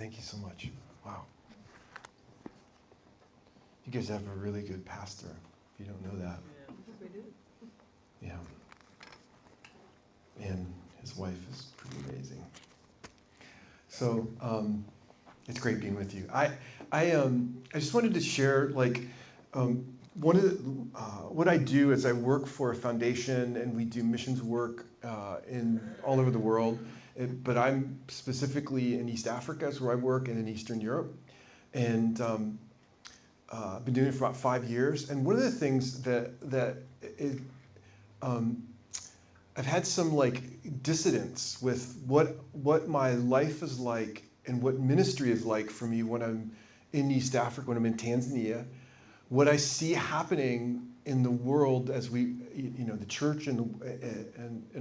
Thank you so much. Wow. You guys have a really good pastor, if you don't know that. Yeah, we do. Yeah. And his wife is pretty amazing. So it's great being with you. I just wanted to share one of the, what I do is I work for a foundation and we do missions work in all over the world. But I'm specifically in East Africa is where I work, and in Eastern Europe. And I've been doing it for about 5 years. And one of the things I've had some dissidence with what my life is like and what ministry is like for me when I'm in East Africa, when I'm in Tanzania, what I see happening in the world as we, the church and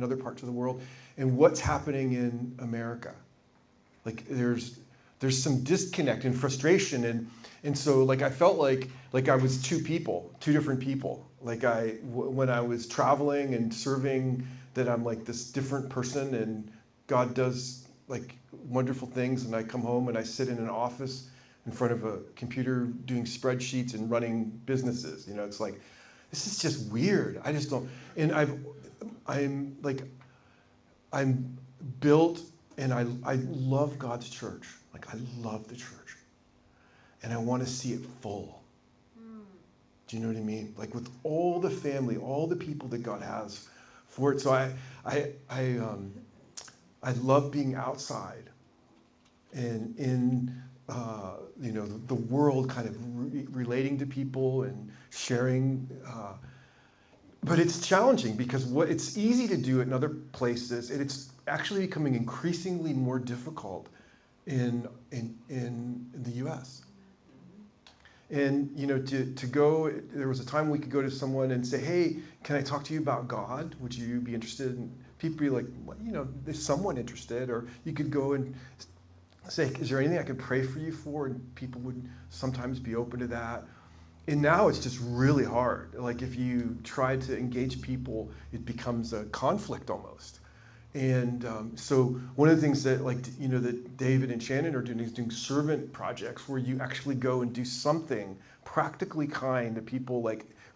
other parts of the world, and what's happening in America. There's some disconnect and frustration, and so I felt like I was two different people. When I was traveling and serving, that I'm this different person, and God does wonderful things, and I come home and I sit in an office in front of a computer doing spreadsheets and running businesses. It's this is just weird. I just don't. And I'm built, and I love God's church. I love the church, and I want to see it full. Do you know what I mean? With all the family, all the people that God has for it. So I love being outside, and in the world, kind of relating to people and sharing. But it's challenging because what it's easy to do in other places, and it's actually becoming increasingly more difficult in the U.S. And to go, there was a time we could go to someone and say, "Hey, can I talk to you about God? Would you be interested?" And people be like, well, "There's someone interested." Or you could go and say, "Is there anything I can pray for you for?" And people would sometimes be open to that. And now it's just really hard. If you try to engage people, it becomes a conflict almost. And so one of the things that that David and Shannon are doing is doing servant projects where you actually go and do something practically kind that people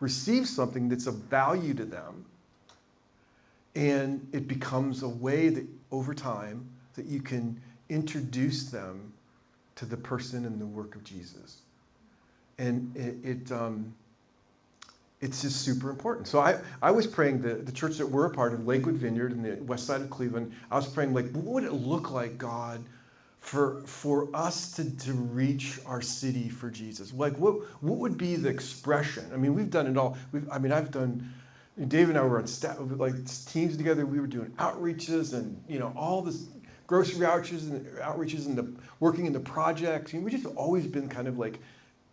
receive something that's of value to them. And it becomes a way that over time that you can introduce them to the person and the work of Jesus. And it's just super important. So I was praying, the church that we're a part of, Lakewood Vineyard in the west side of Cleveland, I was praying, what would it look like, God, for us to reach our city for Jesus? What would be the expression? I mean, we've done it all. Dave and I were on staff, teams together. We were doing outreaches and, all this grocery outreaches and the working in the projects. We've just always been kind of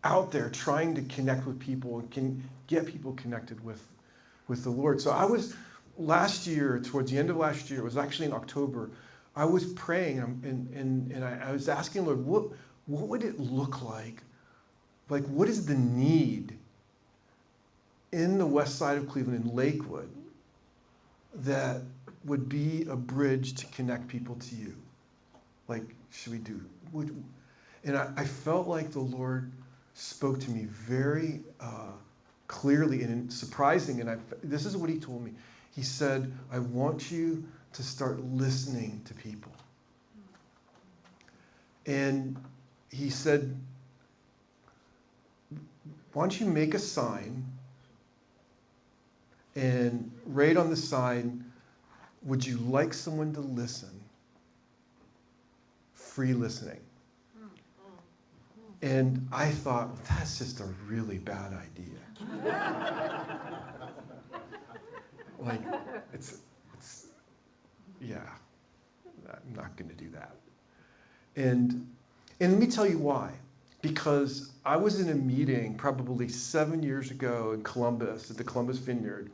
out there trying to connect with people and can get people connected with the Lord. So I was last year, towards the end of last year, it was actually in October, I was praying and I was asking the Lord, what would it look like? What is the need in the west side of Cleveland, in Lakewood, that would be a bridge to connect people to you? Should we do? And I felt like the Lord spoke to me very clearly and surprising. And this is what he told me. He said, I want you to start listening to people. And he said, why don't you make a sign and write on the sign, would you like someone to listen? Free listening. And I thought, well, that's just a really bad idea. Yeah, I'm not going to do that. And let me tell you why. Because I was in a meeting probably 7 years ago in Columbus, at the Columbus Vineyard,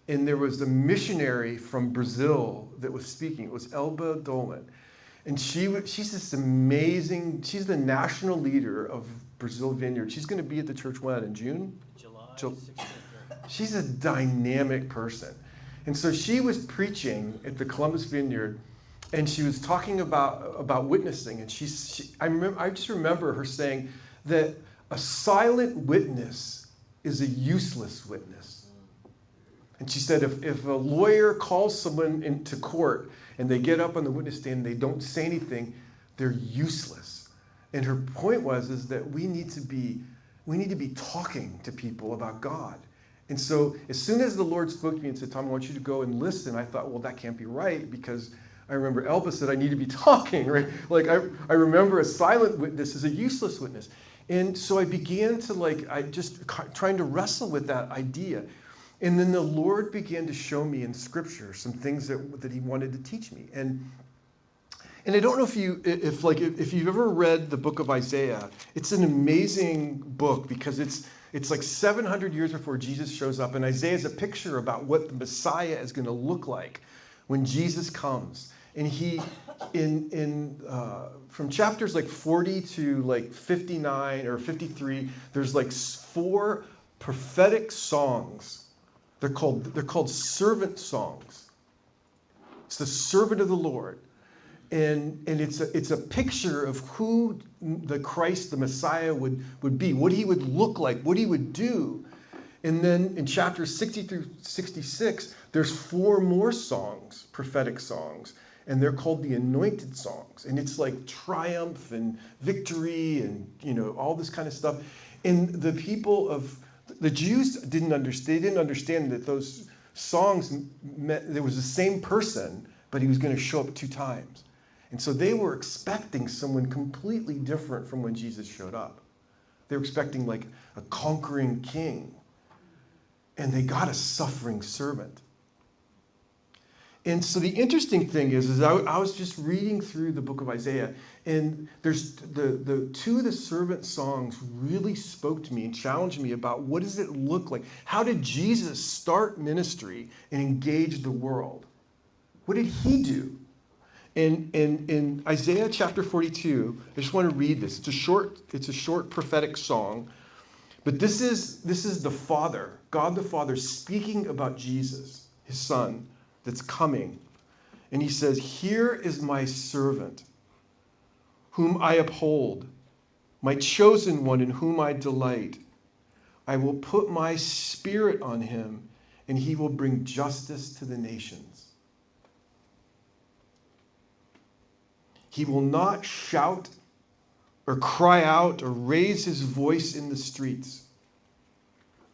and there was a missionary from Brazil that was speaking. It was Elba Dolman. And she's this amazing, she's the national leader of Brazil Vineyard. She's going to be at the church when? In June? July 16th. She's a dynamic person. And so she was preaching at the Columbus Vineyard, and she was talking about witnessing, and I just remember her saying that a silent witness is a useless witness. And she said if a lawyer calls someone into court and they get up on the witness stand and they don't say anything, they're useless. And her point is that we need to be talking to people about God. And so as soon as the Lord spoke to me and said, Tom, I want you to go and listen, I thought, well, that can't be right, because I remember Elba said I need to be talking, right? Like I remember a silent witness is a useless witness. And so I began to trying to wrestle with that idea. And then the Lord began to show me in Scripture some things that He wanted to teach me. And I don't know if you've ever read the book of Isaiah. It's an amazing book because it's like 700 years before Jesus shows up, and Isaiah is a picture about what the Messiah is going to look like when Jesus comes. And he, from chapters like 40 to like 59 or 53, there's like 4 prophetic songs. They're called servant songs. It's the servant of the Lord. And it's a picture of who the Christ, the Messiah, would be, what he would look like, what he would do. And then in chapters 60 through 66, there's 4 more songs, prophetic songs, and they're called the anointed songs. And it's like triumph and victory and all this kind of stuff. And the people of the Jews didn't understand that those songs meant there was the same person, but he was going to show up 2 times. And so they were expecting someone completely different from when Jesus showed up. They were expecting like a conquering king. And they got a suffering servant. And so the interesting thing is I was just reading through the book of Isaiah, and there's the 2 of the servant songs really spoke to me and challenged me about what does it look like? How did Jesus start ministry and engage the world? What did he do? And in Isaiah chapter 42, I just want to read this. It's a short prophetic song, but this is the Father, God the Father, speaking about Jesus, his Son, that's coming. And he says, "Here is my servant, whom I uphold, my chosen one in whom I delight. I will put my spirit on him, and he will bring justice to the nations. He will not shout or cry out or raise his voice in the streets.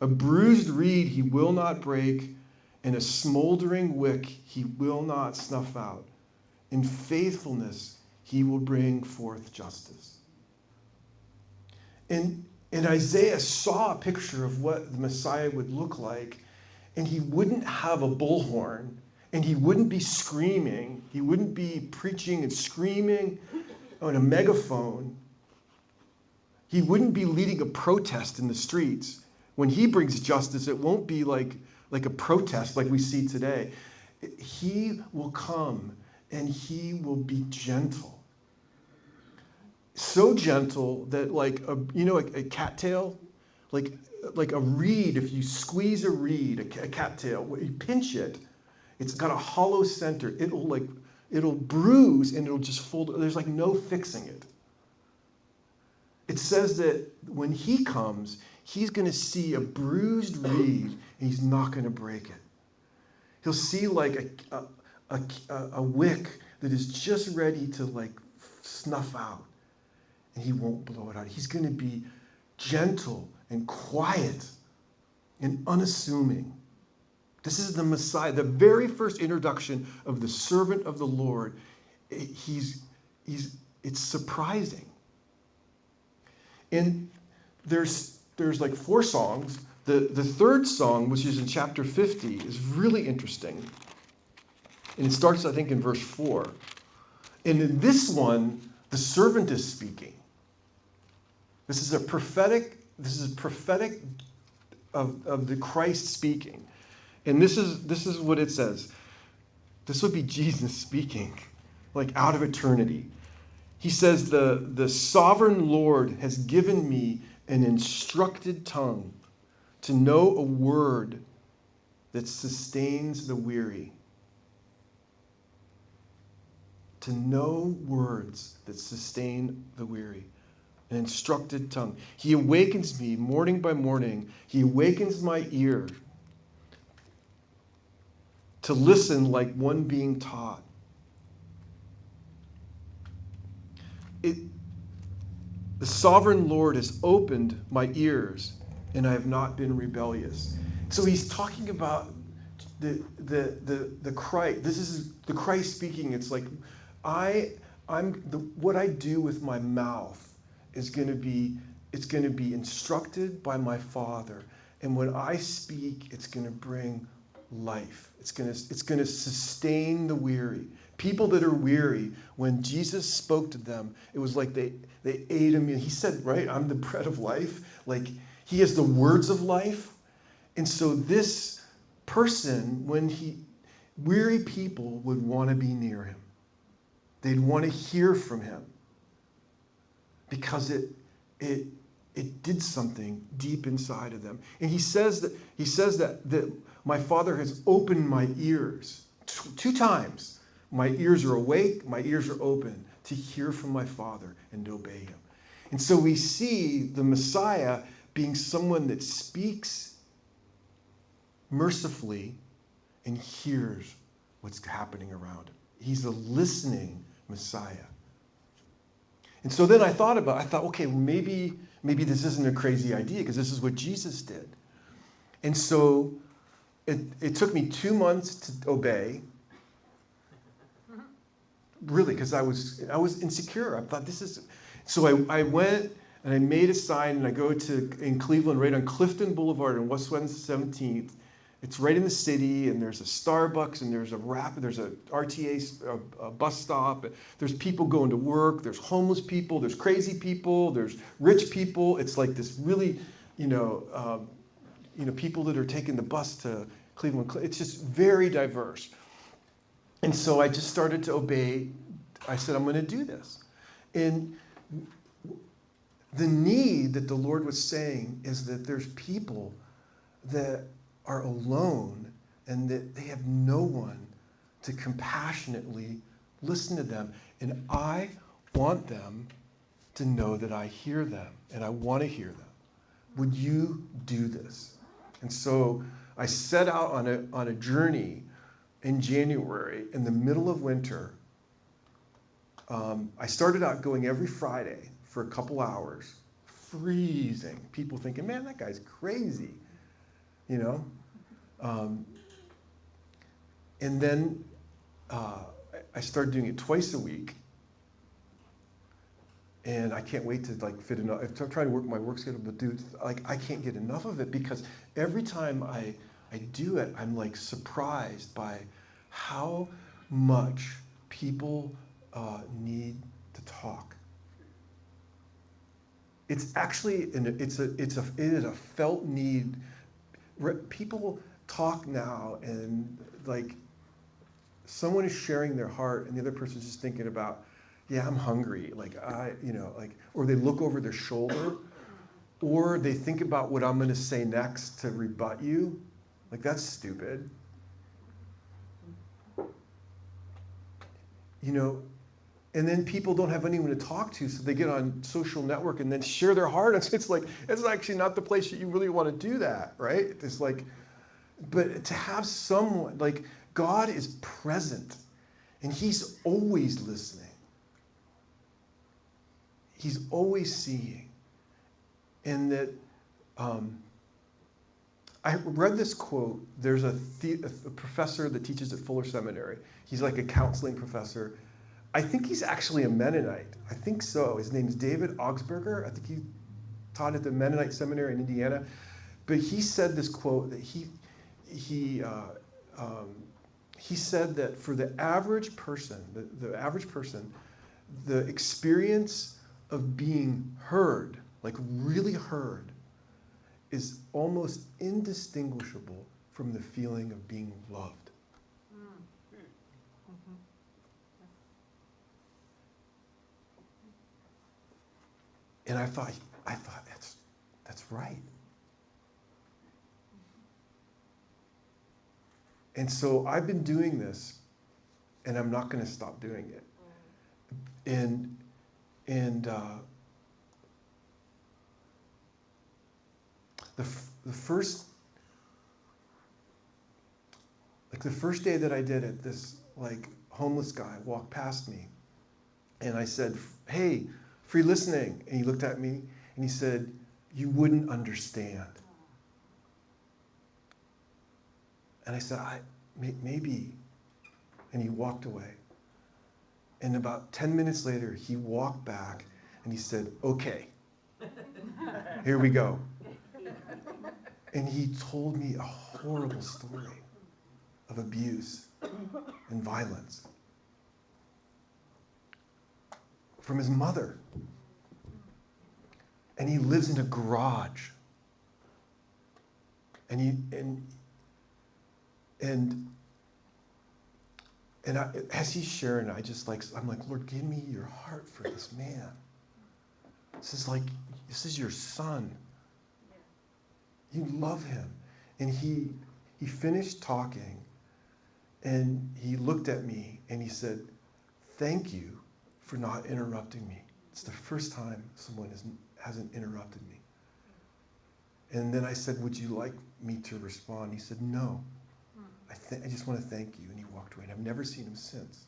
A bruised reed he will not break, and a smoldering wick he will not snuff out. In faithfulness he will bring forth justice." And Isaiah saw a picture of what the Messiah would look like, and he wouldn't have a bullhorn, and he wouldn't be screaming, he wouldn't be preaching and screaming on a megaphone. He wouldn't be leading a protest in the streets. When he brings justice, it won't be like a protest like we see today. He will come and he will be gentle. So gentle that like a cattail, like a reed, if you squeeze a reed, a cattail, you pinch it, it's got a hollow center. It'll bruise and it'll just fold. There's like no fixing it. It says that when he comes, he's going to see a bruised reed and he's not going to break it. He'll see like a wick that is just ready to like snuff out, and he won't blow it out. He's going to be gentle and quiet and unassuming. This is the Messiah, the very first introduction of the servant of the Lord. It's surprising. And there's like 4 songs. The third song, which is in chapter 50, is really interesting. And it starts, I think, in verse 4. And in this one, the servant is speaking. This is prophetic of the Christ speaking. And this is what it says. This would be Jesus speaking, like out of eternity. He says, the sovereign Lord has given me an instructed tongue to know a word that sustains the weary. to know words that sustain the weary, an instructed tongue. He awakens me morning by morning. He awakens my ear to listen like one being taught. The sovereign Lord has opened my ears, and I have not been rebellious. So he's talking about the Christ. This is the Christ speaking. It's like what I do with my mouth is going to be instructed by my Father, and when I speak, it's going to bring life. It's going to sustain the weary. People that are weary, when Jesus spoke to them, it was like they ate him. He said, right, I'm the bread of life. Like, he has the words of life. And so this person, weary people would want to be near him. They'd want to hear from him because it did something deep inside of them. And he says that my Father has opened my ears two times. My ears are awake, my ears are open to hear from my Father and to obey him. And so we see the Messiah being someone that speaks mercifully and hears what's happening around him. He's a listening Messiah. And so then I thought, okay, well, maybe this isn't a crazy idea because this is what Jesus did. And so it took me 2 months to obey. Really, because I was insecure. I thought this is... So I went and I made a sign, and I go in Cleveland, right on Clifton Boulevard on West 17th. It's right in the city, and there's a Starbucks, and there's a RTA a bus stop. There's people going to work. There's homeless people. There's crazy people. There's rich people. It's like this really, people that are taking the bus to Cleveland. It's just very diverse. And so I just started to obey. I said, I'm going to do this. And the need that the Lord was saying is that there's people that are alone and that they have no one to compassionately listen to them. And I want them to know that I hear them and I want to hear them. Would you do this? And so I set out on a journey in January, in the middle of winter. I started out going every Friday for a couple hours, freezing. People thinking, man, that guy's crazy, And then I started doing it twice a week. And I can't wait to fit enough. I'm trying to work my work schedule, but I can't get enough of it because every time I do it, I'm surprised by how much people need to talk. It's actually it is a felt need. People talk now, and someone is sharing their heart, and the other person's just thinking about, yeah, I'm hungry. Or they look over their shoulder, or they think about what I'm going to say next to rebut you. That's stupid. And then people don't have anyone to talk to, so they get on social network and then share their heart. It's actually not the place that you really want to do that, right? It's but to have someone, God is present, and he's always listening. He's always seeing. And that, I read this quote. There's a professor that teaches at Fuller Seminary. He's a counseling professor. I think he's actually a Mennonite. I think so. His name's David Augsburger. I think he taught at the Mennonite Seminary in Indiana. But he said this quote that he said that for the average person, the experience of being heard, really heard, is almost indistinguishable from the feeling of being loved. And I thought that's right. And so I've been doing this, and I'm not going to stop doing it. and the first day that I did it, this like homeless guy walked past me, and I said, "Hey, free listening," and he looked at me and he said, "You wouldn't understand." And I said, maybe. And he walked away. And about 10 minutes later, he walked back and he said, "Okay, here we go." And he told me a horrible story of abuse and violence from his mother. And he lives in a garage. As he's sharing, I'm like, "Lord, give me your heart for this man. This is your son. You love him." And he finished talking, and he looked at me and he said, "Thank you for not interrupting me. It's the first time someone hasn't interrupted me." And then I said, "Would you like me to respond?" He said, "No. I just want to thank you." And he walked away, and I've never seen him since.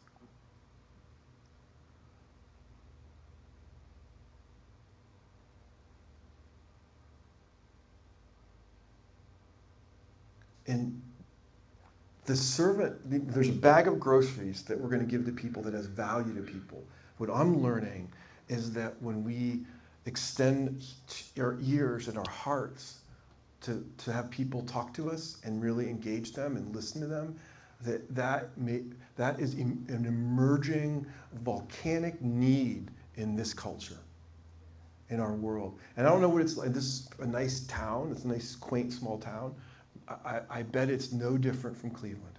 And the servant, there's a bag of groceries that we're going to give to people that has value to people. What I'm learning is that when we extend our ears and our hearts to have people talk to us and really engage them and listen to them, that is an emerging volcanic need in this culture, in our world. And I don't know what it's like. This is a nice town. It's a nice, quaint, small town. I bet it's no different from Cleveland.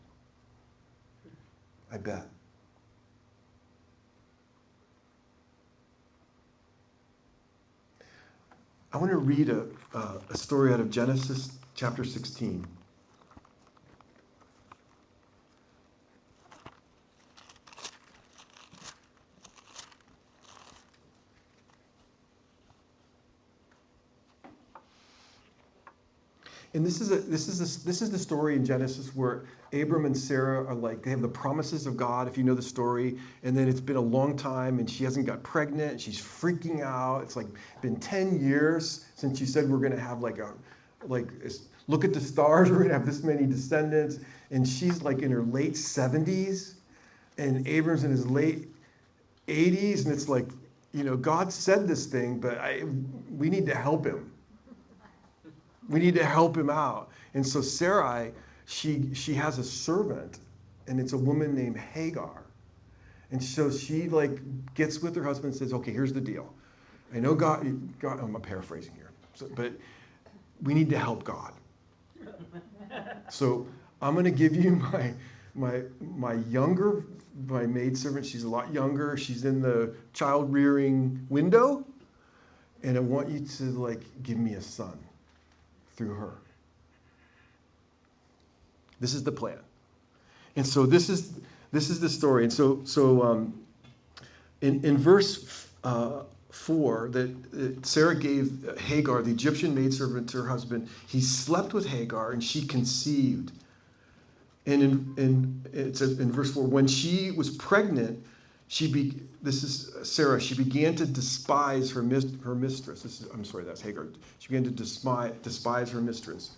I bet. I want to read a story out of Genesis chapter 16. And this is the story in Genesis where Abram and Sarah are like, they have the promises of God, if you know the story, and then it's been a long time and she hasn't got pregnant and she's freaking out. It's like been 10 years since you said we're going to have look at the stars, we're going to have this many descendants, and she's like in her late 70s and Abram's in his late 80s, and it's like, God said this thing, but we need to help him. We need to help him out. And so Sarai, she has a servant, and it's a woman named Hagar. And so she gets with her husband and says, "Okay, here's the deal. I know God I'm paraphrasing here, but we need to help God. So I'm going to give you my maidservant. She's a lot younger. She's in the child rearing window, and I want you to give me a son through her." This is the plan. And so this is the story. And so in verse 4, that Sarah gave Hagar, the Egyptian maidservant, to her husband. He slept with Hagar, and she conceived. And it says in verse 4, when she was pregnant, this is Sarah. She began to despise her mistress. That's Hagar. She began to despise her mistress.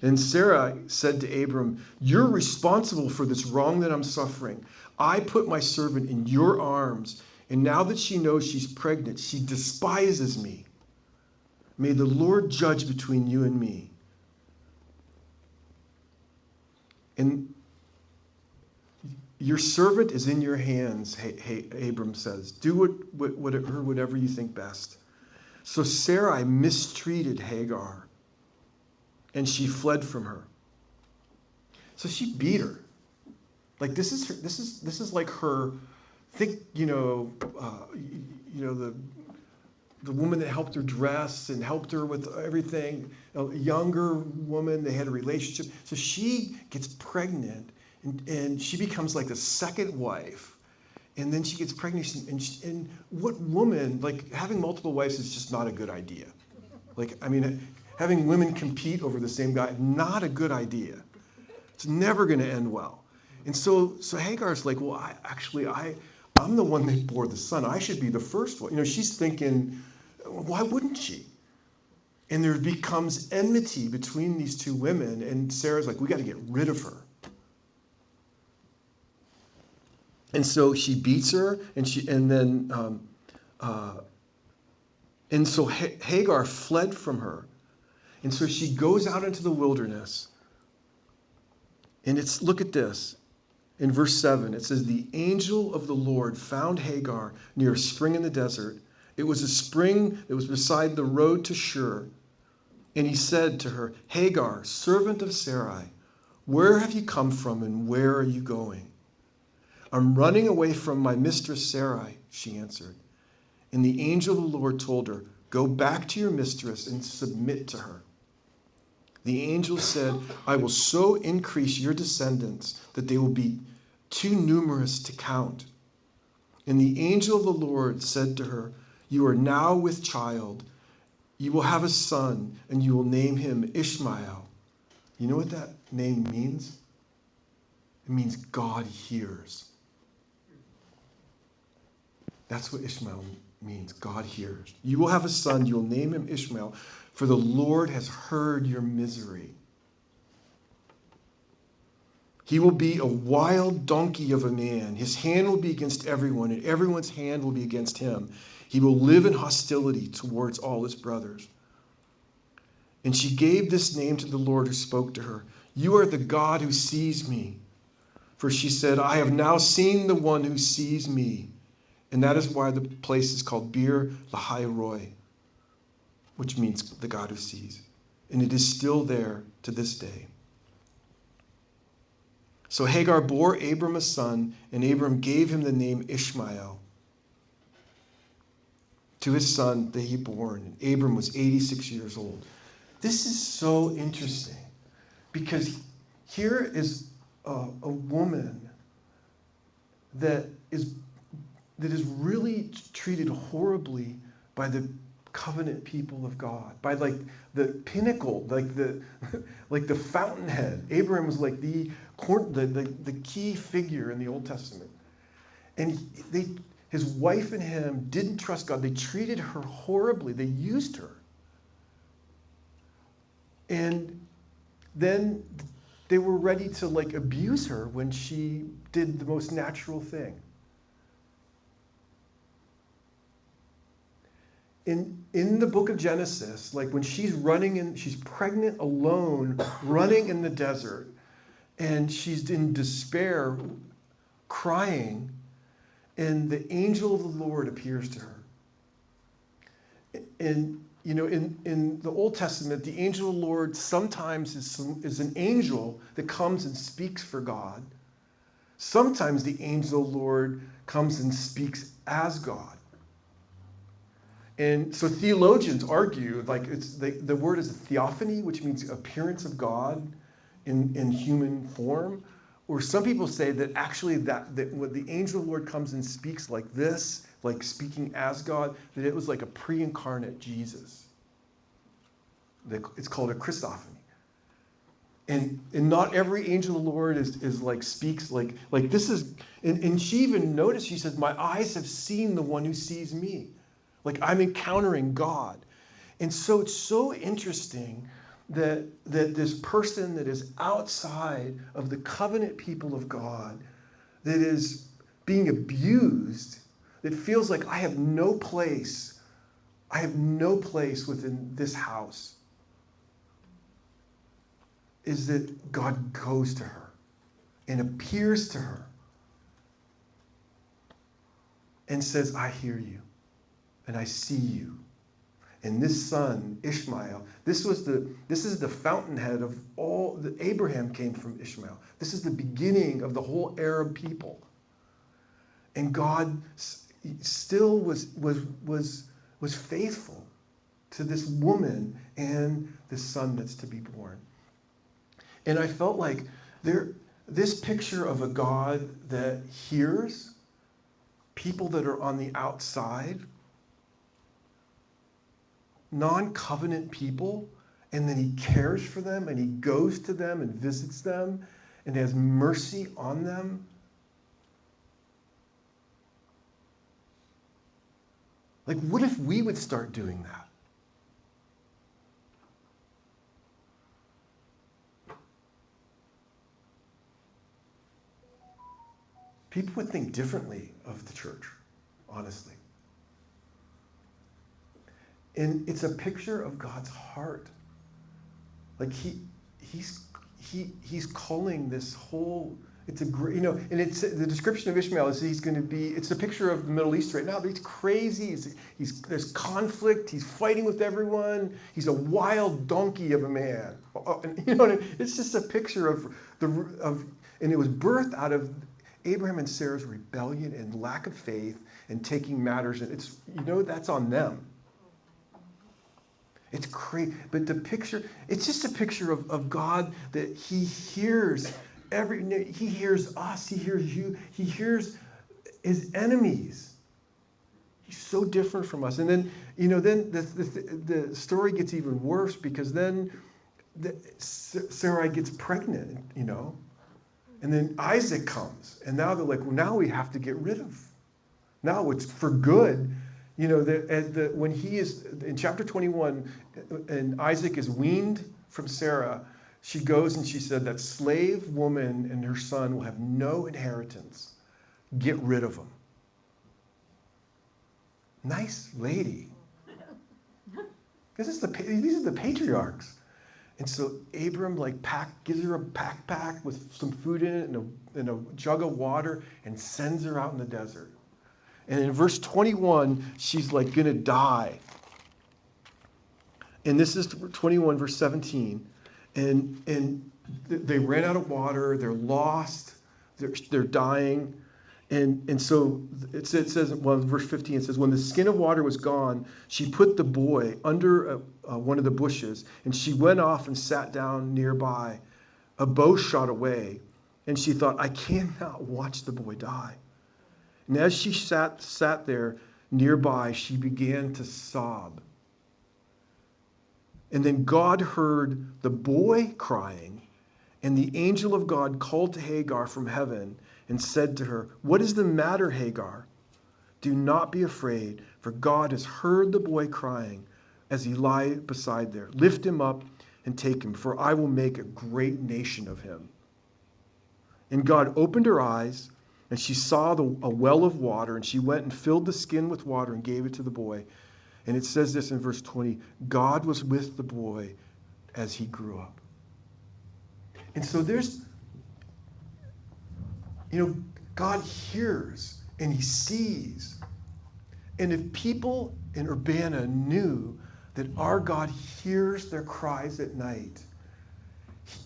And Sarah said to Abram, "You're responsible for this wrong that I'm suffering. I put my servant in your arms, and now that she knows she's pregnant, she despises me. May the Lord judge between you and me." And your servant is in your hands, Abram says. Do whatever you think best. So Sarai mistreated Hagar, and she fled from her. So she beat her. This is like her. Think the woman that helped her dress and helped her with everything. A younger woman. They had a relationship. So she gets pregnant. And she becomes like the second wife. And then she gets pregnant, and what woman, like, having multiple wives is just not a good idea. Like, I mean, having women compete over the same guy, not a good idea. It's never going to end well. And so Hagar's like, well, I'm the one that bore the son. I should be the first one. You know, she's thinking, why wouldn't she? And there becomes enmity between these two women, and Sarah's like, we got to get rid of her. And so she beats her, and so Hagar fled from her. And so she goes out into the wilderness. And look at this. In verse 7, it says, the angel of the Lord found Hagar near a spring in the desert. It was a spring that was beside the road to Shur. And he said to her, Hagar, servant of Sarai, where have you come from and where are you going? I'm running away from my mistress Sarai, she answered. And the angel of the Lord told her, go back to your mistress and submit to her. The angel said, I will so increase your descendants that they will be too numerous to count. And the angel of the Lord said to her, you are now with child. You will have a son, and you will name him Ishmael. You know what that name means? It means God hears. That's what Ishmael means, God hears. You will have a son, you will name him Ishmael, for the Lord has heard your misery. He will be a wild donkey of a man. His hand will be against everyone, and everyone's hand will be against him. He will live in hostility towards all his brothers. And she gave this name to the Lord who spoke to her. You are the God who sees me. For she said, I have now seen the one who sees me. And that is why the place is called Bir Lahai Roi, which means the God who sees. And it is still there to this day. So Hagar bore Abram a son, and Abram gave him the name Ishmael to his son that he bore. And Abram was 86 years old. This is so interesting because here is a woman that is really treated horribly by the covenant people of God, by like the pinnacle, like the fountainhead. Abraham was like the key figure in the Old Testament, and his wife and him didn't trust God. They treated her horribly. They used her, and then they were ready to like abuse her when she did the most natural thing. In the book of Genesis, like when she's pregnant alone, running in the desert, and she's in despair, crying, and the angel of the Lord appears to her. And, you know, in the Old Testament, the angel of the Lord sometimes is an angel that comes and speaks for God. Sometimes the angel of the Lord comes and speaks as God. And so theologians argue, like the word is a theophany, which means appearance of God in human form. Or some people say that actually that when the angel of the Lord comes and speaks like this, like speaking as God, that it was like a pre-incarnate Jesus. It's called a Christophany. And not every angel of the Lord is like speaks like this is, and she even noticed, she says, my eyes have seen the one who sees me. Like I'm encountering God. And so it's so interesting that this person that is outside of the covenant people of God, that is being abused, that feels like I have no place within this house, is that God goes to her and appears to her and says, I hear you. And I see you. And this son, Ishmael, this is the fountainhead of all that Abraham came from Ishmael. This is the beginning of the whole Arab people. And God still was faithful to this woman and this son that's to be born. And I felt like this picture of a God that hears people that are on the outside, non-covenant people, and then he cares for them and he goes to them and visits them and has mercy on them. Like, what if we would start doing that? People would think differently of the church, honestly. And it's a picture of God's heart. Like he's calling this whole, it's a great, and it's the description of Ishmael is it's a picture of the Middle East right now. But he's crazy. There's conflict. He's fighting with everyone. He's a wild donkey of a man. You know what I mean? It's just a picture of and it was birthed out of Abraham and Sarah's rebellion and lack of faith and taking matters, and that's on them. It's crazy, but it's just a picture of God that he hears he hears us, he hears you, he hears his enemies. He's so different from us. And then, then the story gets even worse because then Sarai gets pregnant, and then Isaac comes, and now they're like, well, now we have to get rid of. Now it's for good. When he is in chapter 21, and Isaac is weaned from Sarah, she goes and she said that slave woman and her son will have no inheritance. Get rid of them. Nice lady. These are the patriarchs. And so Abram gives her a backpack with some food in it and a jug of water and sends her out in the desert. And in verse 21, she's going to die. And this is 21, verse 17. And they ran out of water. They're lost. They're dying. And so it says, in verse 15, it says, when the skin of water was gone, she put the boy under one of the bushes, and she went off and sat down nearby. A bow shot away, and she thought, I cannot watch the boy die. And as she sat there nearby, she began to sob. And then God heard the boy crying, and the angel of God called to Hagar from heaven and said to her, what is the matter, Hagar? Do not be afraid, for God has heard the boy crying as he lies beside there. Lift him up and take him, for I will make a great nation of him. And God opened her eyes, and she saw a well of water, and she went and filled the skin with water and gave it to the boy. And it says this in verse 20, God was with the boy as he grew up. And so God hears and he sees. And if people in Urbana knew that our God hears their cries at night,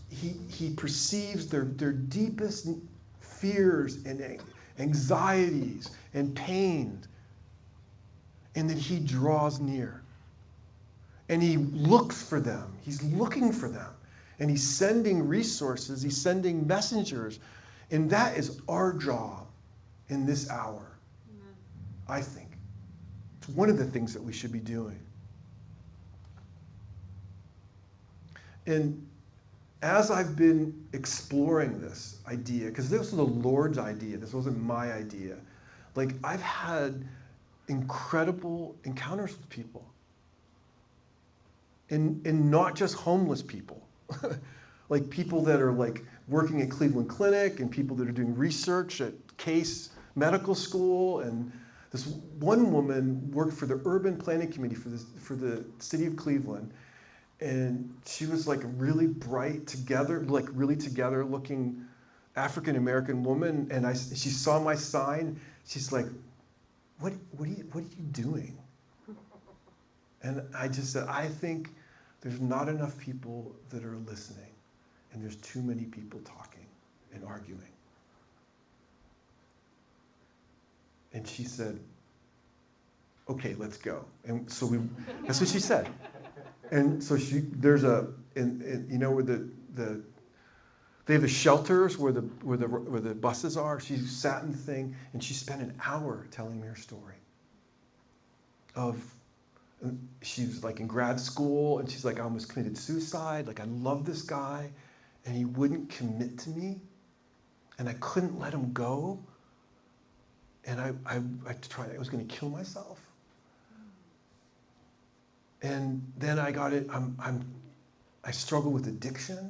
he perceives their deepest fears and anxieties and pain, and that he draws near. And he looks for them. He's looking for them. And he's sending resources. He's sending messengers. And that is our job in this hour, I think. It's one of the things that we should be doing. And as I've been exploring this idea, because this was the Lord's idea, this wasn't my idea, I've had incredible encounters with people. And not just homeless people. People that are working at Cleveland Clinic, and people that are doing research at Case Medical School. And this one woman worked for the urban planning committee for the city of Cleveland. And she was a really bright, really together looking African-American woman. And she saw my sign. She's like, what are you doing? And I just said, I think there's not enough people that are listening, and there's too many people talking and arguing. And she said, okay, let's go. And so that's what she said. And so where the They have the shelters where the buses are. She sat in the thing, and she spent an hour telling me her story. She's like in grad school, and she's like, I almost committed suicide. Like, I love this guy, and he wouldn't commit to me, and I couldn't let him go. And I was going to kill myself. And then I got it. I struggle with addiction.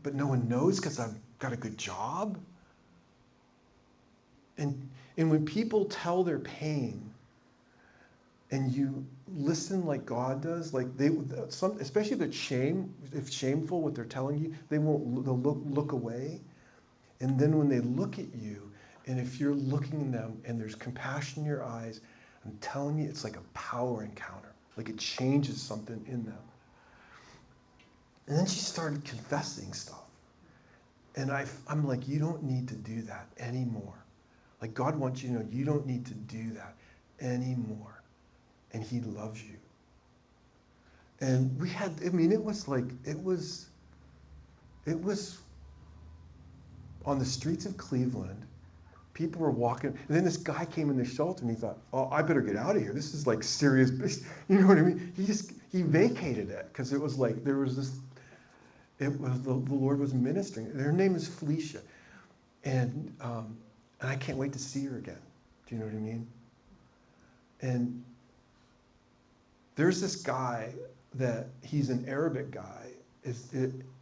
But no one knows because I've got a good job. And when people tell their pain, and you listen like God does, like especially if shameful what they're telling you, they'll look away. And then when they look at you, and if you're looking at them and there's compassion in your eyes, I'm telling you, it's like a power encounter. Like it changes something in them. And then she started confessing stuff. And I'm like, you don't need to do that anymore. Like, God wants you to know you don't need to do that anymore. And he loves you. And it was on the streets of Cleveland. People were walking, and then this guy came in the shelter, and he thought, oh, I better get out of here. This is like serious business. You know what I mean? He vacated it, because it was like, the Lord was ministering. Her name is Felicia. And I can't wait to see her again. Do you know what I mean? And there's this guy he's an Arabic guy. His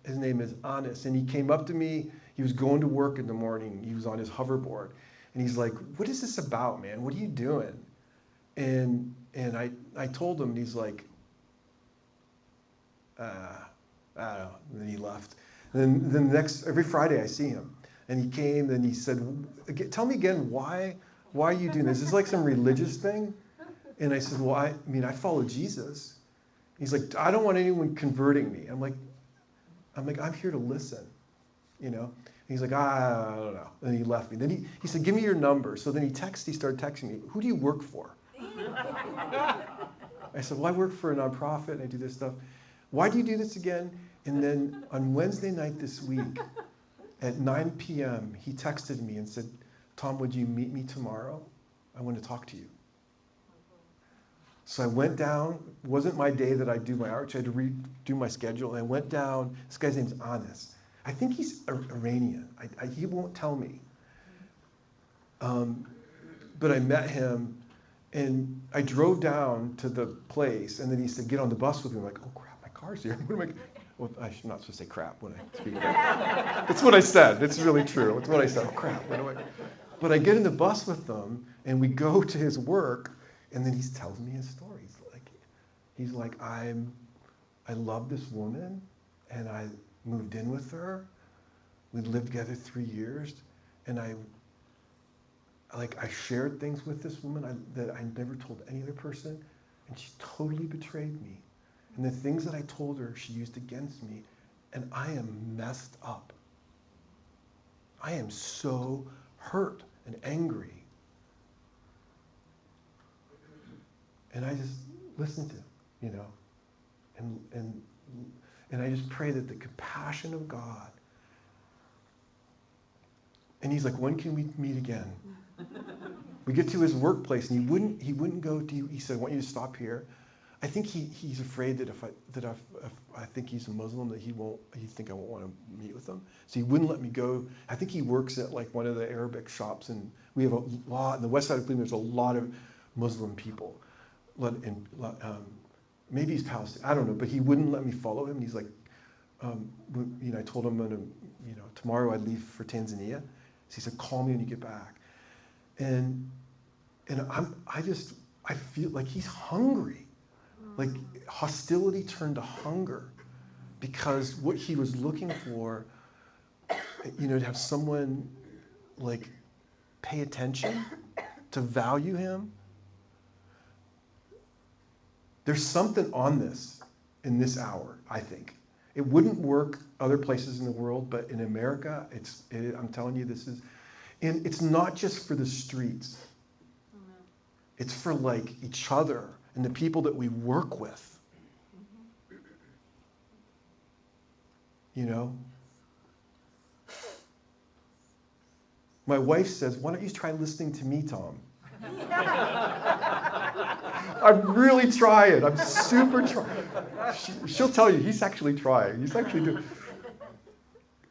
name is Anis, and he came up to me. He was going to work in the morning. He was on his hoverboard, and he's like, "What is this about, man? What are you doing?" And I told him, and he's like, "I don't know." And then he left. And then every Friday I see him, and he came, and he said, "Tell me again, why are you doing this? Is this like some religious thing?" And I said, "Well, I follow Jesus." He's like, "I don't want anyone converting me." I'm like, I'm here to listen, you know? And he's like, I don't know. And he left me. Then he said, "Give me your number." So then he started texting me, "Who do you work for?" I said, "Well, I work for a nonprofit, and I do this stuff." "Why do you do this again?" And then on Wednesday night this week, at 9 p.m., he texted me and said, "Tom, would you meet me tomorrow? I want to talk to you." So I went down. It wasn't my day that I do my outreach. I had to redo my schedule. And I went down. This guy's name's Anis. I think he's Iranian. He won't tell me. But I met him, and I drove down to the place, and then he said, "Get on the bus with me." I'm like, "Oh, crap, my car's here." What am I? Well, I'm not supposed to say crap when I speak again. It's what I said. It's really true. It's what I said. Oh, crap. What do I? But I get in the bus with them, and we go to his work, and then he's telling me his story. He's like, I love this woman, and I moved in with her. We lived together 3 years, and I shared things with this woman that I never told any other person, and she totally betrayed me. And the things that I told her, she used against me, and I am messed up. I am so hurt and angry. And I just listened to him, you know, and I just pray that the compassion of God. And he's like, "When can we meet again?" We get to his workplace, and he wouldn't go to. He said, "I want you to stop here." I think he's afraid that if I think he's a Muslim, that he think I won't want to meet with him. So he wouldn't let me go. I think he works at like one of the Arabic shops, and we have a lot in the west side of Cleveland. There's a lot of Muslim people. Maybe he's Palestinian, I don't know, but he wouldn't let me follow him. He's like, I told him tomorrow I'd leave for Tanzania. So he said, "Call me when you get back." And I feel like he's hungry. Like hostility turned to hunger, because what he was looking for, to have someone like pay attention, to value him. There's something on this in this hour, I think. It wouldn't work other places in the world, but in America, I'm telling you, and it's not just for the streets. It's for like each other and the people that we work with. You know? My wife says, why don't you try listening to me, Tom? I'm really trying. I'm super trying. She'll tell you, he's actually trying. He's actually doing.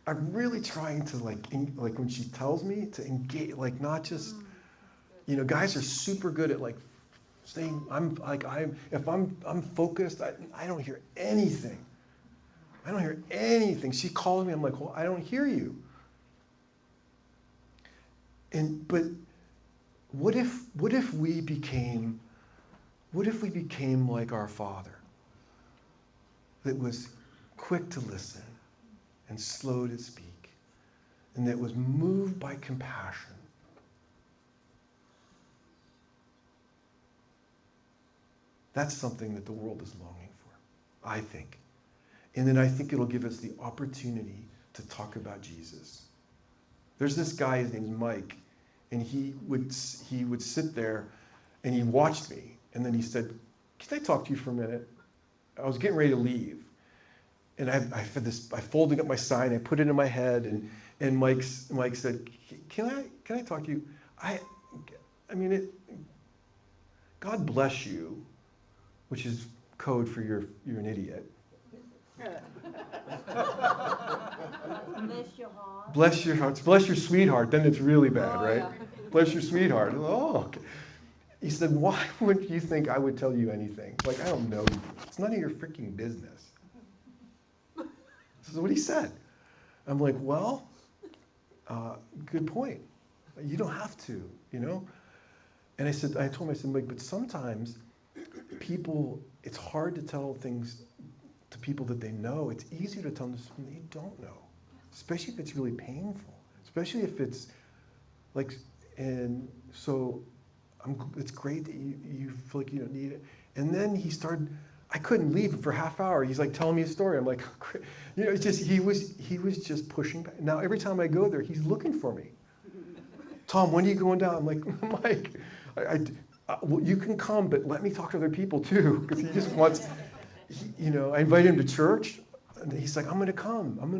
I'm really trying to like when she tells me to engage, like not just, guys are super good at like saying if I'm focused, I don't hear anything. I don't hear anything. She calls me, I'm like, well, I don't hear you. But what if we became like our Father, that was quick to listen and slow to speak, and that was moved by compassion? That's something that the world is longing for, I think. And then I think it'll give us the opportunity to talk about Jesus. There's this guy, his name's Mike, and he would sit there and he watched me, and then he said, can I talk to you for a minute? I was getting ready to leave. And I folded up my sign, I put it in my head, and Mike said, can I talk to you? God bless you, which is code for you're an idiot. Bless your heart. Bless your heart. Bless your sweetheart. Then it's really bad, right? Yeah. Bless your sweetheart. Oh, okay. He said, why would you think I would tell you anything? Like, I don't know you. It's none of your freaking business. This is what he said. I'm like, well, good point. You don't have to, And I told him, Mike, but sometimes people, it's hard to tell things to people that they know. It's easier to tell them something they don't know, especially if it's really painful, especially if it's like, and so it's great that you feel like you don't need it. And then he started, I couldn't leave for a half hour. He's like telling me a story. I'm like, it's just, he was just pushing back. Now every time I go there, he's looking for me. Tom, when are you going down? I'm like, Mike, well, you can come, but let me talk to other people too, because he just wants. I invited him to church, and he's like, I'm going to come. I'm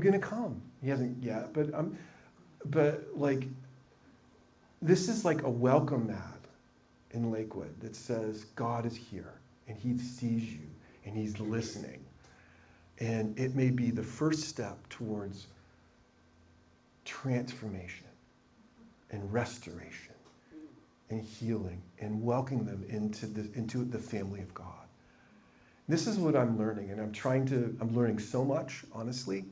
going to come. He hasn't yet, but like, this is like a welcome mat in Lakewood that says God is here, and he sees you, and he's listening. And it may be the first step towards transformation and restoration and healing and welcoming them into the family of God. This is what I'm learning, and I'm learning so much, honestly.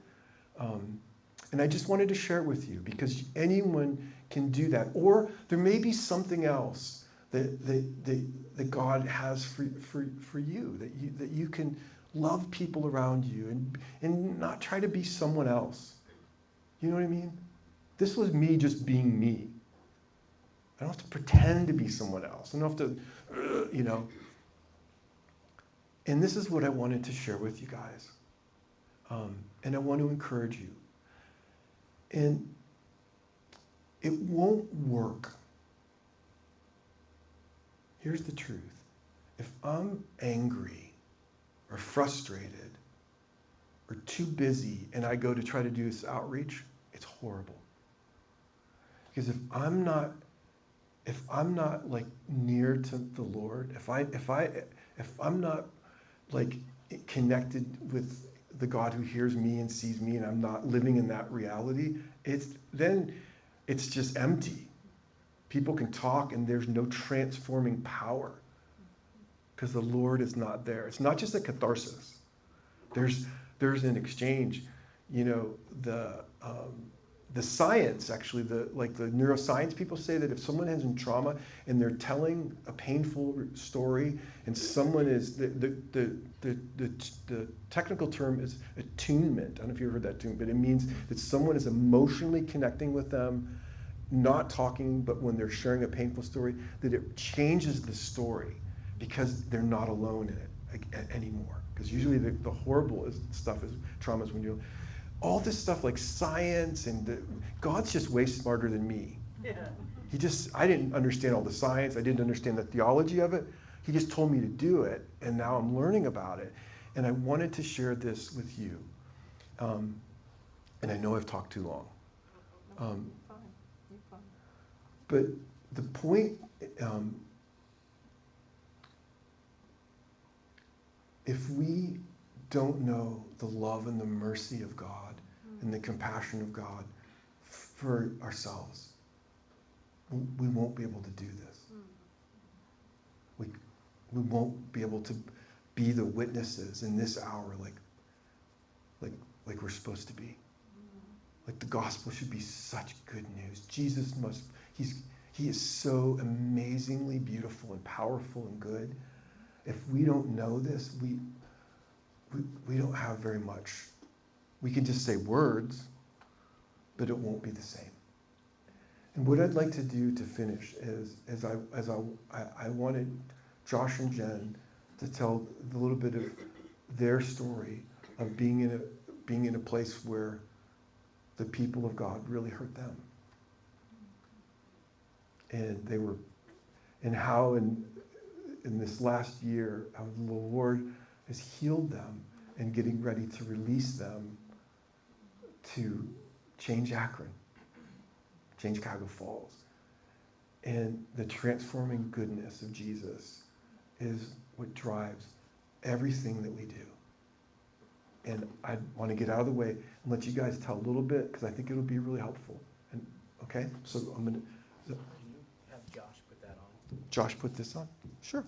And I just wanted to share it with you, because anyone can do that. Or there may be something else that God has for you, that you can love people around you and not try to be someone else. You know what I mean? This was me just being me. I don't have to pretend to be someone else. I don't have to, And this is what I wanted to share with you guys. And I want to encourage you. And it won't work. Here's the truth. If I'm angry or frustrated or too busy and I go to try to do this outreach, it's horrible. Because if I'm not like near to the Lord, if I'm not like connected with the God who hears me and sees me, and I'm not living in that reality, it's just empty. People can talk and there's no transforming power because the Lord is not there. It's not just a catharsis. There's an exchange. The science, actually, the neuroscience people say that if someone has trauma and they're telling a painful story, and someone is the technical term is attunement. I don't know if you ever heard that term, but it means that someone is emotionally connecting with them, not talking, but when they're sharing a painful story, that it changes the story because they're not alone in it anymore. Because usually the horrible stuff is traumas when you're all this stuff like science and God's just way smarter than me. Yeah. I didn't understand all the science. I didn't understand the theology of it. He just told me to do it, and now I'm learning about it. And I wanted to share this with you. And I know I've talked too long. Fine. You're fine. But the point, if we don't know the love and the mercy of God and the compassion of God for ourselves, we won't be able to do this. We won't be able to be the witnesses in this hour like we're supposed to be. Like the gospel should be such good news. He is so amazingly beautiful and powerful and good. If we don't know this, we don't have very much. We can just say words, but it won't be the same. And what I'd like to do to finish is I wanted Josh and Jen to tell a little bit of their story of being in a place where the people of God really hurt them. And how in this last year, how the Lord has healed them and getting ready to release them to change Akron, change Cuyahoga Falls. And the transforming goodness of Jesus is what drives everything that we do. And I want to get out of the way and let you guys tell a little bit, because I think it'll be really helpful. And okay, so I'm going to... Can you have Josh put that on? Josh, put this on? Sure.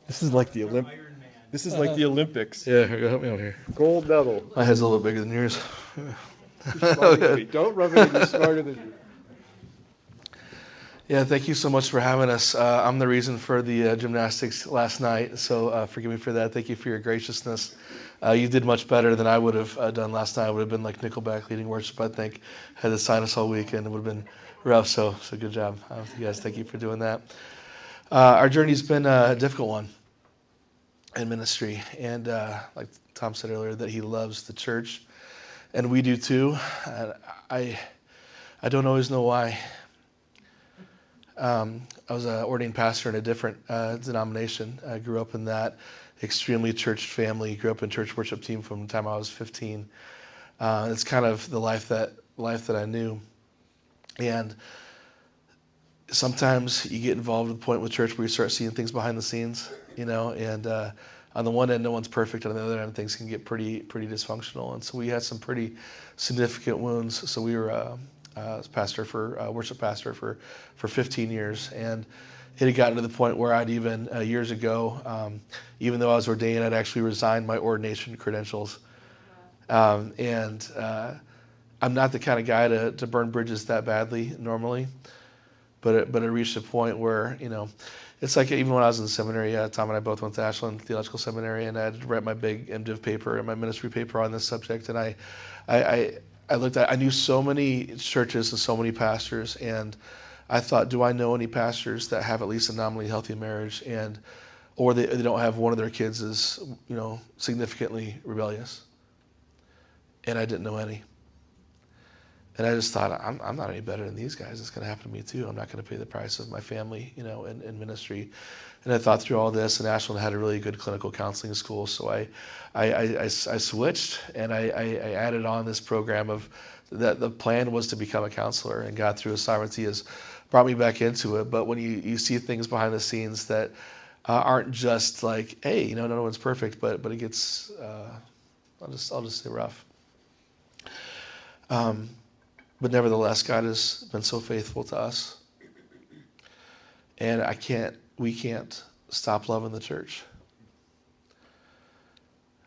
This is like the Olympics. This is like the Olympics. Yeah, here, help me out here. Gold medal. My head's a little bigger than yours. You're smarter than me. Don't rub it in. You're smarter than you. Yeah, thank you so much for having us. I'm the reason for the gymnastics last night, so forgive me for that. Thank you for your graciousness. You did much better than I would have done last night. I would have been like Nickelback leading worship, I think. Had the sinus all week, and it would have been rough, so good job. You guys, thank you for doing that. Our journey's been a difficult one in ministry, and like Tom said earlier, that he loves the church, and we do too. I don't always know why. I was an ordained pastor in a different denomination. I grew up in that extremely church family. Grew up in church worship team from the time I was 15. It's kind of the life that I knew. And sometimes you get involved at the point with church where you start seeing things behind the scenes, and on the one end, no one's perfect. On the other end, things can get pretty dysfunctional. And so we had some pretty significant wounds. So we were worship pastor for 15 years. And it had gotten to the point where I'd even, years ago, even though I was ordained, I'd actually resigned my ordination credentials. And I'm not the kind of guy to burn bridges that badly normally. But it reached a point where, it's like even when I was in seminary, Tom and I both went to Ashland Theological Seminary, and I had to write my big MDiv paper and my ministry paper on this subject. And I looked at, I knew so many churches and so many pastors, and I thought, do I know any pastors that have at least a nominally healthy marriage, or they don't have one of their kids is, significantly rebellious? And I didn't know any. And I just thought, I'm not any better than these guys. It's going to happen to me too. I'm not going to pay the price of my family, in ministry. And I thought through all this, and Ashland had a really good clinical counseling school. So I switched, and I added on this program of that. The plan was to become a counselor, and God through His sovereignty has brought me back into it. But when you see things behind the scenes that aren't just like, hey, no one's perfect, but it gets, I'll just say rough. But nevertheless, God has been so faithful to us. And we can't stop loving the church.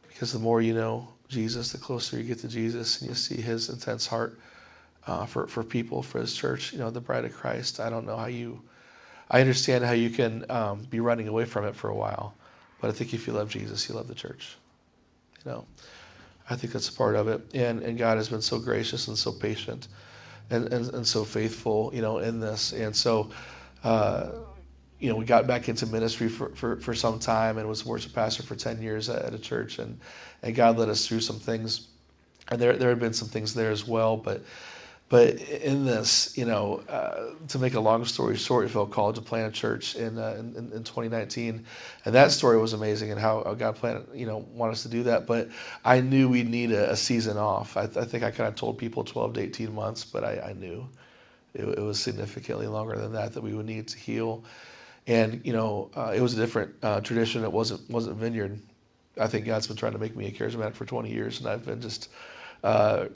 Because the more you know Jesus, the closer you get to Jesus, and you see His intense heart for people, for His church, the bride of Christ. I don't know I understand how you can be running away from it for a while. But I think if you love Jesus, you love the church. I think that's a part of it. And God has been so gracious and so patient and so faithful, in this. And so, we got back into ministry for some time, and was worship pastor for 10 years at a church. And God led us through some things. And there had been some things there as well. But But in this, to make a long story short, we felt called to plant a church in 2019, and that story was amazing, and how God planned, wanted us to do that. But I knew we'd need a season off. I think I kind of told people 12 to 18 months, but I knew it was significantly longer than that we would need to heal. And it was a different tradition. It wasn't Vineyard. I think God's been trying to make me a charismatic for 20 years, and I've been just, I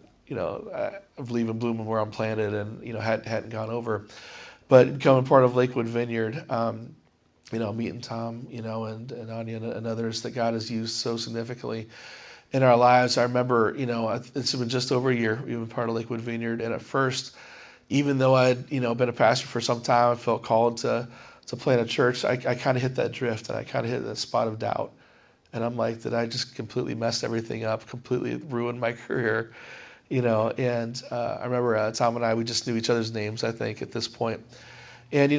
believe in blooming where I'm planted, and hadn't gone over. But becoming part of Lakewood Vineyard, meeting Tom, and Anya and others that God has used so significantly in our lives. I remember, it's been just over a year we've been part of Lakewood Vineyard, and at first, even though I'd been a pastor for some time, I felt called to plant a church. I kind of hit that drift, and I kind of hit that spot of doubt. And I'm like, did I just completely mess everything up, completely ruin my career? And I remember Tom and I, we just knew each other's names, I think, at this point. And,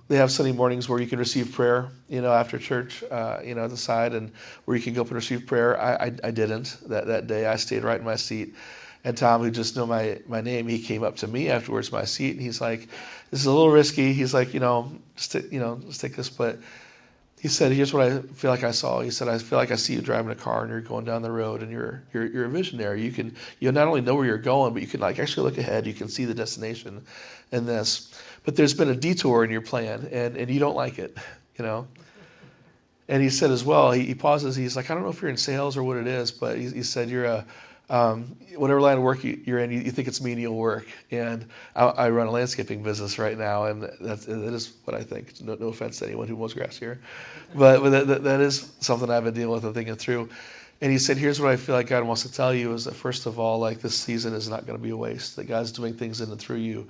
they have Sunday mornings where you can receive prayer, after church, at the side, and where you can go up and receive prayer. I didn't that day. I stayed right in my seat. And Tom, who just knew my name, he came up to me afterwards, my seat, and he's like, this is a little risky. He's like, just take this, but he said, here's what I feel like I saw. He said, I feel like I see you driving a car and you're going down the road, and you're a visionary. You not only know where you're going, but you can actually look ahead. You can see the destination in this. But there's been a detour in your plan, and you don't like it, And he said as well, he pauses, he's like, I don't know if you're in sales or what it is, but he said, you're a, whatever line of work you're in, you think it's menial work. And I run a landscaping business right now, and that is what I think. No offense to anyone who mows grass here, but that is something I've been dealing with and thinking through. And he said, here's what I feel like God wants to tell you is that, first of all, this season is not going to be a waste, that God's doing things in and through you,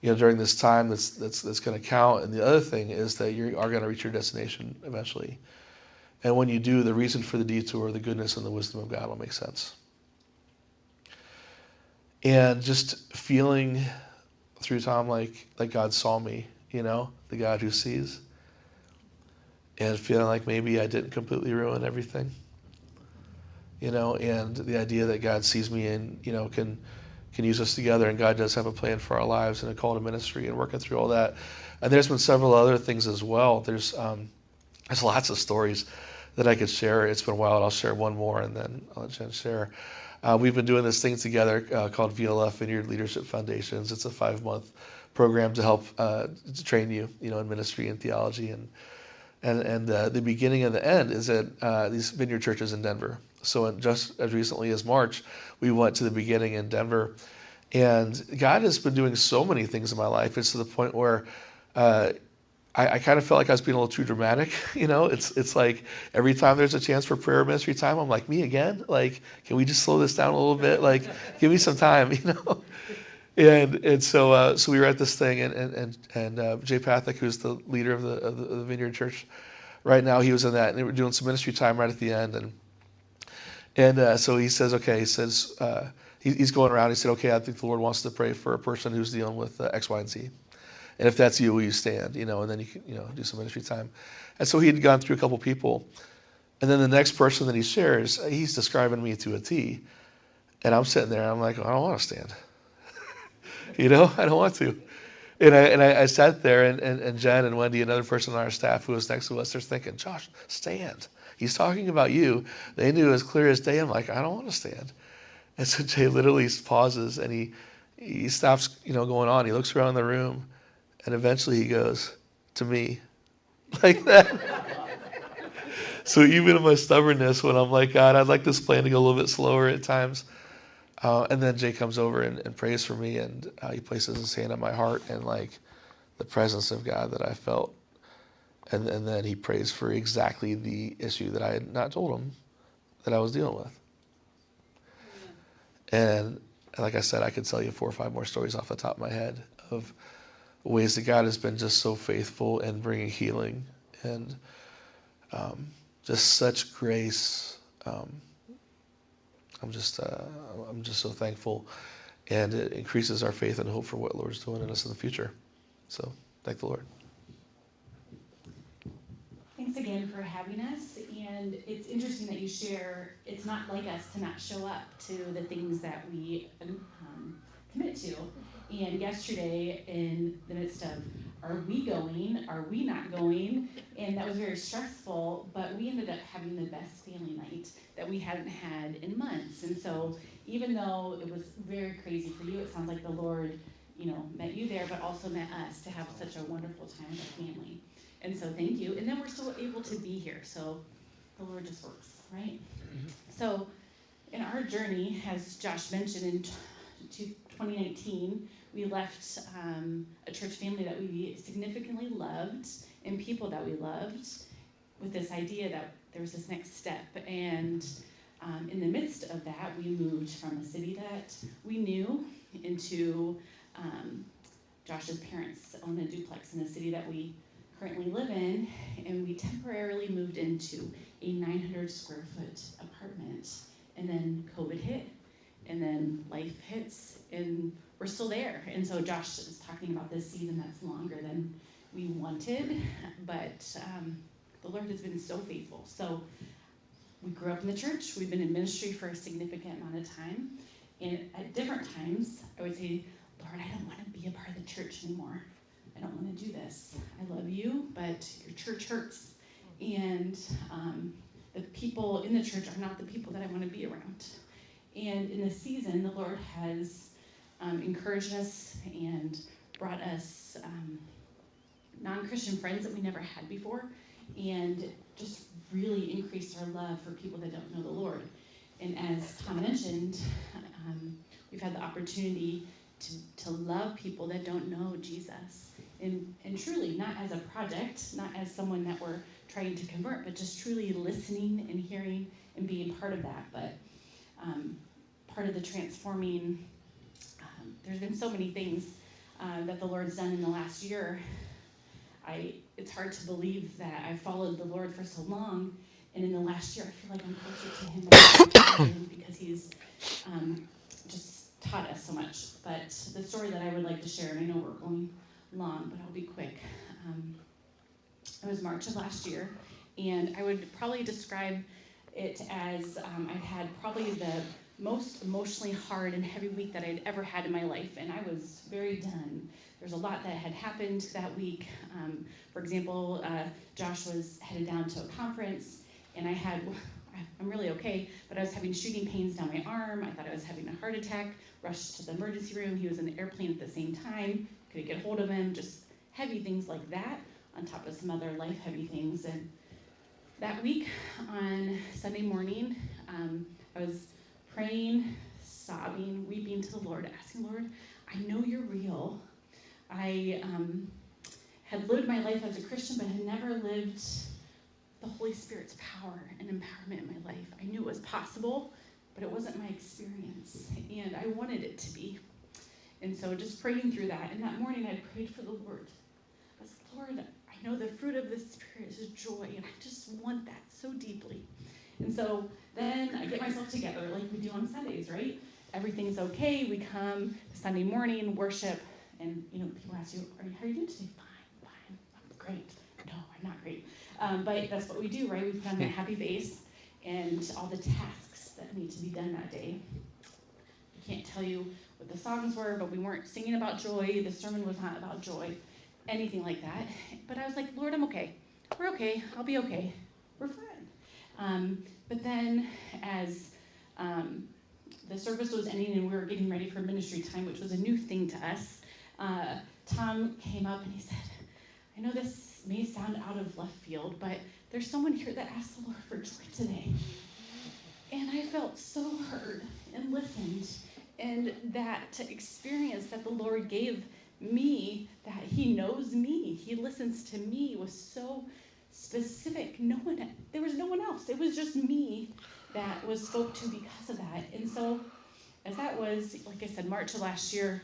during this time that's going to count. And the other thing is that you are going to reach your destination eventually. And when you do, the reason for the detour, the goodness and the wisdom of God will make sense. And just feeling through Tom like God saw me, the God who sees. And feeling like maybe I didn't completely ruin everything. And the idea that God sees me and, can use us together, and God does have a plan for our lives and a call to ministry, and working through all that. And there's been several other things as well. There's lots of stories that I could share. It's been a while, and I'll share one more, and then I'll let Jen share. We've been doing this thing together called VLF, Vineyard Leadership Foundations. It's a 5-month program to help to train you, in ministry and theology. And the beginning and the end is at these vineyard churches in Denver. So just as recently as March, we went to the beginning in Denver. And God has been doing so many things in my life. It's to the point where I kind of felt like I was being a little too dramatic. It's like every time there's a chance for prayer ministry time, I'm like, me again? Can we just slow this down a little bit? Give me some time, And so we were at this thing, and Jay Pathak, who's the leader of the Vineyard Church right now, he was in that, and they were doing some ministry time right at the end, and so he says, okay, he's going around. He said, okay, I think the Lord wants to pray for a person who's dealing with X, Y, and Z. And if that's you, will you stand? And then you can, do some ministry time. And so he had gone through a couple people. And then the next person that he shares, he's describing me to a T. And I'm sitting there, and I'm like, I don't want to stand. I don't want to. And I sat there, and Jen and Wendy, another person on our staff who was next to us, they're thinking, Josh, stand. He's talking about you. They knew as clear as day. I'm like, I don't want to stand. And so Jay literally pauses, and he stops, going on. He looks around the room, and eventually he goes to me like that. So even in my stubbornness, when I'm like, God, I'd like this plan to go a little bit slower at times. And then Jay comes over and prays for me, and he places his hand on my heart, and the presence of God that I felt. And then he prays for exactly the issue that I had not told him that I was dealing with. And like I said, I could tell you 4 or 5 more stories off the top of my head of ways that God has been just so faithful in bringing healing and just such grace. I'm just so thankful, and it increases our faith and hope for what Lord's doing in us in the future. So thank the Lord. Thanks again for having us. And it's interesting that you share, it's not like us to not show up to the things that we commit to. And yesterday, in the midst of, are we going? Are we not going? And that was very stressful, but we ended up having the best family night that we hadn't had in months. And so even though it was very crazy for you, it sounds like the Lord, met you there, but also met us to have such a wonderful time with our family. And so thank you. And then we're still able to be here. So the Lord just works, right? So in our journey, as Josh mentioned, in 2019, we left a church family that we significantly loved and people that we loved with this idea that there was this next step. And in the midst of that, we moved from a city that we knew into Josh's parents own a duplex in the city that we currently live in, and we temporarily moved into a 900 square foot apartment. And then COVID hit, and then life hits, and we're still there. And so Josh is talking about this season that's longer than we wanted, but the Lord has been so faithful. So we grew up in the church. We've been in ministry for a significant amount of time. And at different times, I would say, Lord, I don't want to be a part of the church anymore. I don't want to do this. I love you, but your church hurts. And the people in the church are not the people that I want to be around. And in this season, the Lord has encouraged us and brought us non-Christian friends that we never had before, and just really increased our love for people that don't know the Lord. And as Tom mentioned, we've had the opportunity to love people that don't know Jesus. And truly, not as a project, not as someone that we're trying to convert, but just truly listening and hearing and being part of that. But part of the transforming, there's been so many things that the Lord's done in the last year. It's hard to believe that I followed the Lord for so long, and in the last year I feel like I'm closer to Him than I've ever been, because He's just taught us so much. But the story that I would like to share, and I know we're going long, but I'll be quick. It was March of last year, and I would probably describe it as I've had probably the most emotionally hard and heavy week that I'd ever had in my life, and I was very done. There's a lot that had happened that week. For example, Josh was headed down to a conference, and I'm really okay, but I was having shooting pains down my arm. I thought I was having a heart attack, rushed to the emergency room. He was in the airplane at the same time, couldn't get hold of him, just heavy things like that, on top of some other life-heavy things. And that week, on Sunday morning, I was praying, sobbing, weeping to the Lord, asking, Lord, I know you're real. I had lived my life as a Christian, but had never lived the Holy Spirit's power and empowerment in my life. I knew it was possible, but it wasn't my experience, and I wanted it to be. And so just praying through that, and that morning I prayed for the Lord. I said, Lord, I know the fruit of the Spirit is joy, and I just want that so deeply. And so then I get myself together like we do on Sundays, right? Everything's okay. We come Sunday morning, worship, and people ask you, how are you doing today? Fine, I'm great. No, I'm not great. But that's what we do, right? We put on that happy face and all the tasks that need to be done that day. I can't tell you what the songs were, but we weren't singing about joy. The sermon was not about joy, anything like that. But I was like, Lord, I'm okay. We're okay. I'll be okay. We're fine. But then as the service was ending and we were getting ready for ministry time, which was a new thing to us, Tom came up and he said, I know this may sound out of left field, but there's someone here that asked the Lord for joy today. And I felt so heard and listened. And that experience that the Lord gave me, that He knows me, He listens to me, was so specific. There was no one else. It was just me that was spoke to because of that. And so, as that was, like I said, March of last year,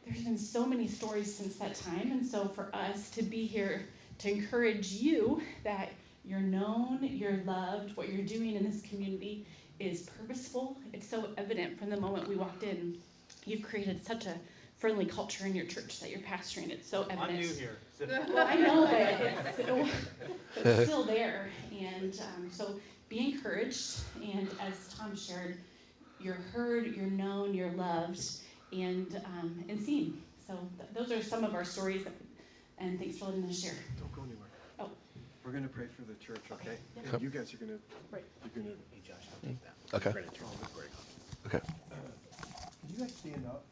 there's been so many stories since that time. And so for us to be here to encourage you that you're known, you're loved, what you're doing in this community is purposeful. It's so evident from the moment we walked in. You've created such a friendly culture in your church that you're pastoring. It's so evident. I'm new here. So. Well, I know, but it's still there. And so be encouraged. And as Tom shared, you're heard, you're known, you're loved, and seen. So those are some of our stories, and thanks for letting me share. Don't go anywhere. Oh. We're going to pray for the church, okay? Yep. And you guys are going to, Right. you're going to, Hey, Josh, I'll take that. Okay. We're gonna turn this break on. Okay. can you guys stand up?